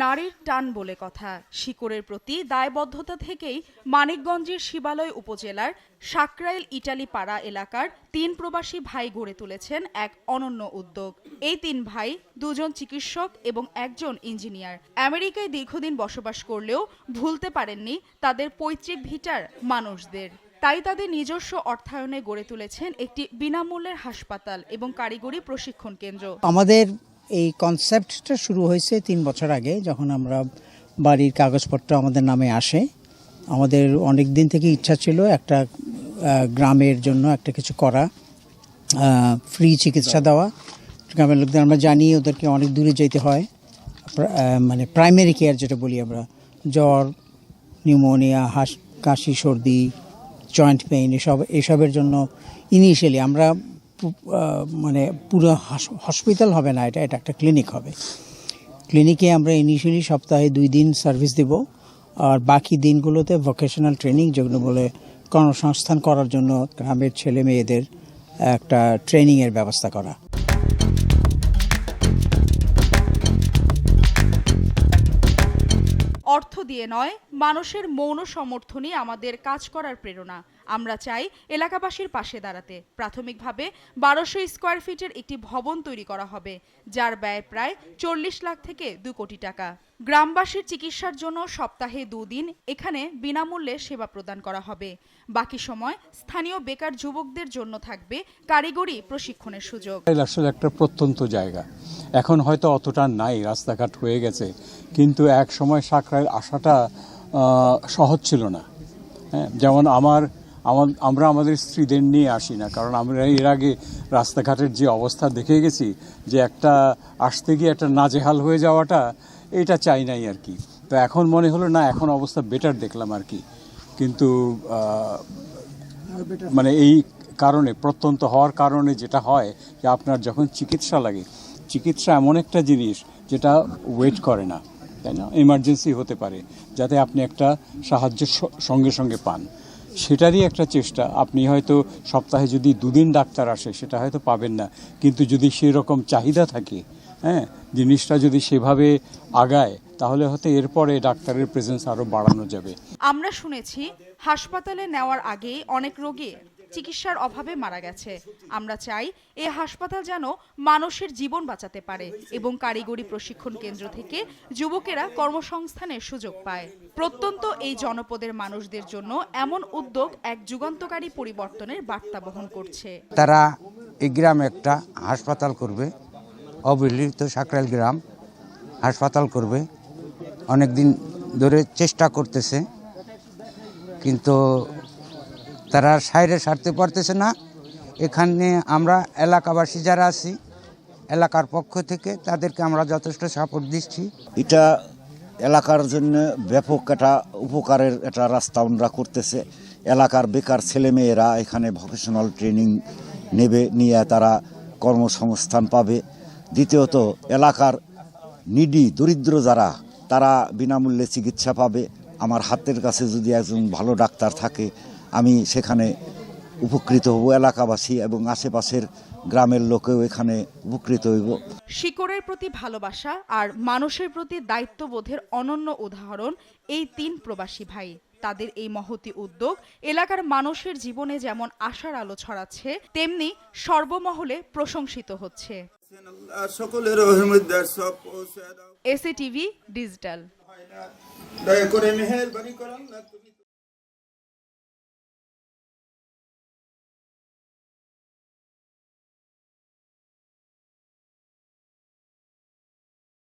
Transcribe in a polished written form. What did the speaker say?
নারীর টান বলে কথা, শিকড়ের প্রতি দায়বদ্ধতা থেকেই মানিকগঞ্জের শিবালয় উপজেলার সাকরাইল ইটালি পাড়া এলাকার ৩ প্রবাসী ভাই গড়ে তুলেছেন এক অনন্য উদ্যোগ। এই ৩ ভাই, ২জন চিকিৎসক এবং একজন ইঞ্জিনিয়ার। আমেরিকায় দীর্ঘদিন বসবাস করলেও ভুলতে পারেননি তাদের পৈতৃক ভিটার মানুষদের। তাই তাদের নিজস্ব অর্থায়নে গড়ে তুলেছেন একটি বিনামূল্যের হাসপাতাল এবং কারিগরি প্রশিক্ষণ কেন্দ্র। আমাদের এই কনসেপ্টটা শুরু হয়েছে ৩ বছর আগে, যখন আমরা বাড়ির কাগজপত্র আমাদের নামে আসে। আমাদের অনেক দিন থেকে ইচ্ছা ছিল একটা গ্রামের জন্য একটা কিছু করা, ফ্রি চিকিৎসা দেওয়া। গ্রামের লোকদের আমরা জানি ওদেরকে অনেক দূরে যেতে হয়, মানে প্রাইমারি কেয়ার যেটা বলি আমরা, জ্বর, নিউমোনিয়া, কাশি, সর্দি, জয়েন্ট পেইন, এসবের জন্য ইনিশিয়ালি আমরা মানে পুরো হসপিটাল হবে না, এটা একটা ক্লিনিক হবে। ক্লিনিকে আমরা ইনিশিয়ালি সপ্তাহে 2 দিন সার্ভিস দেব, আর বাকি দিনগুলোতে ভোকেশনাল ট্রেনিং, যেগুলো বলে কর্মসংস্থান করার জন্য গ্রামের ছেলে মেয়েদের একটা ট্রেনিংয়ের ব্যবস্থা করা। অর্থ দিয়ে নয়, মানুষের মৌন সমর্থনই আমাদের কাজ করার প্রেরণা। আমরা চাই এলাকাবাসীর পাশে দাঁড়াতে। প্রাথমিকভাবে 1200 স্কয়ার ফিটের একটি ভবন তৈরি করা হবে, যার ব্যয় প্রায় 40 লাখ থেকে 2 কোটি টাকা। গ্রামবাসীর চিকিৎসার জন্য সপ্তাহে 2 দিন এখানে বিনামূল্যে সেবা প্রদান করা হবে। বাকি সময় স্থানীয় বেকার যুবকদের জন্য থাকবে কারিগরি প্রশিক্ষণের সুযোগ। আসলে একটা প্রত্যন্ত জায়গা, এখন হয়তো অতটা নাই, রাস্তাঘাট হয়ে গেছে, কিন্তু এক সময় সাকরাইল আসাটা সহজ ছিল না। হ্যাঁ, যেমন আমরা আমাদের স্ত্রীদের নিয়ে আসি না, কারণ আমরা এর আগে রাস্তাঘাটের যে অবস্থা দেখে গেছি, যে একটা আসতে গিয়ে একটা নাজেহাল হয়ে যাওয়াটা, এটা চাই নাই আর কি। তো এখন মনে হলো না, এখন অবস্থা বেটার দেখলাম আর কি। কিন্তু মানে এই কারণে, প্রত্যন্ত হওয়ার কারণে যেটা হয় যে আপনার যখন চিকিৎসা লাগে, চিকিৎসা এমন একটা জিনিস যেটা ওয়েট করে না, তাই না? এমার্জেন্সি হতে পারে, যাতে আপনি একটা সাহায্য সঙ্গে সঙ্গে পান, সেটারই একটা চেষ্টা। আপনি হয়তো সপ্তাহে যদি 2 দিন ডাক্তার আসে, সেটা হয়তো পাবেন না, কিন্তু যদি সেরকম চাহিদা থাকে, হ্যাঁ, জিনিসটা যদি সেভাবে আগায়, তাহলে হয়তো এরপরে ডাক্তারের প্রেজেন্স আরও বাড়ানো যাবে। আমরা শুনেছি হাসপাতালে নেওয়ার আগেই অনেক রোগী চিকিৎসার অভাবে মারা গেছে। আমরা চাই এই হাসপাতাল যেন মানুষের জীবন বাঁচাতে পারে এবং কারিগরি প্রশিক্ষণ কেন্দ্র থেকে যুবকেরা কর্মসংস্থানের সুযোগ পায়। প্রত্যন্ত এই জনপদের মানুষদের জন্য এমন উদ্যোগ এক যুগান্তকারী পরিবর্তনের বার্তা বহন করছে। তারা এই গ্রামে একটা হাসপাতাল করবে, অবহেলিত সাকরাইল গ্রাম হাসপাতাল করবে। অনেক দিন ধরে চেষ্টা করতেছে, কিন্তু তারা সাইরে সারতে পারতেছে না। এখানে আমরা এলাকাবাসী যারা আছি, এলাকার পক্ষ থেকে তাদেরকে আমরা যথেষ্ট সাপোর্ট দিচ্ছি। এটা এলাকার জন্য ব্যাপক একটা উপকারের একটা রাস্তা আমরা করতেছে। এলাকার বেকার ছেলেমেয়েরা এখানে ভোকেশনাল ট্রেনিং নেবে, নিয়ে তারা কর্মসংস্থান পাবে। দ্বিতীয়ত, এলাকার নিডি, দরিদ্র যারা, তারা বিনামূল্যে চিকিৎসা পাবে। আমার হাতের কাছে যদি একজন ভালো ডাক্তার থাকে, আমি সেখানে উপকৃত হব, এলাকাবাসী এবং আশেপাশের গ্রামের লোকেও এখানে উপকৃত হইব। শিকড়ের প্রতি ভালোবাসা আর মানুষের প্রতি দায়িত্ববোধের অনন্য উদাহরণ এই 3 প্রবাসী ভাই। তাদের এই মহতি উদ্যোগ এলাকার মানুষের জীবনে যেমন আশার আলো ছড়াচ্ছে, তেমনি সর্বমহলে প্রশংসিত হচ্ছে। SATV digital.